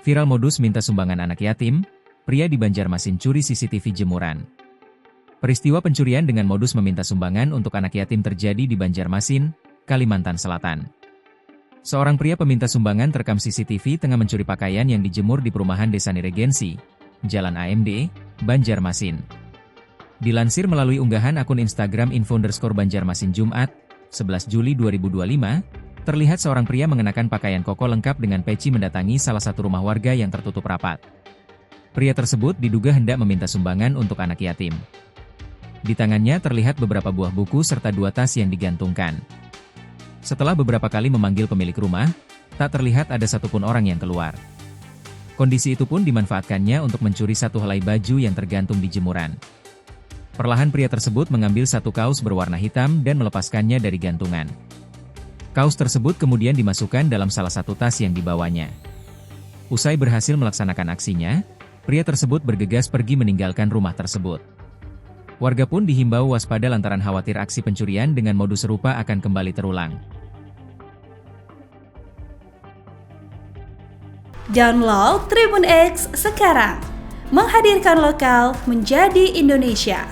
Viral modus minta sumbangan anak yatim, pria di Banjarmasin curi CCTV jemuran. Peristiwa pencurian dengan modus meminta sumbangan untuk anak yatim terjadi di Banjarmasin, Kalimantan Selatan. Seorang pria peminta sumbangan terekam CCTV tengah mencuri pakaian yang dijemur di perumahan Desa Niregensi, Jalan AMD, Banjarmasin. Dilansir melalui unggahan akun Instagram @info_Banjarmasin Jumat, 11 Juli 2025, terlihat seorang pria mengenakan pakaian koko lengkap dengan peci mendatangi salah satu rumah warga yang tertutup rapat. Pria tersebut diduga hendak meminta sumbangan untuk anak yatim. Di tangannya terlihat beberapa buah buku serta 2 tas yang digantungkan. Setelah beberapa kali memanggil pemilik rumah, tak terlihat ada satupun orang yang keluar. Kondisi itu pun dimanfaatkannya untuk mencuri 1 helai baju yang tergantung di jemuran. Perlahan pria tersebut mengambil 1 kaos berwarna hitam dan melepaskannya dari gantungan. Kaos tersebut kemudian dimasukkan dalam salah satu tas yang dibawanya. Usai berhasil melaksanakan aksinya, pria tersebut bergegas pergi meninggalkan rumah tersebut. Warga pun dihimbau waspada lantaran khawatir aksi pencurian dengan modus serupa akan kembali terulang. Download Tribun X sekarang, menghadirkan lokal menjadi Indonesia.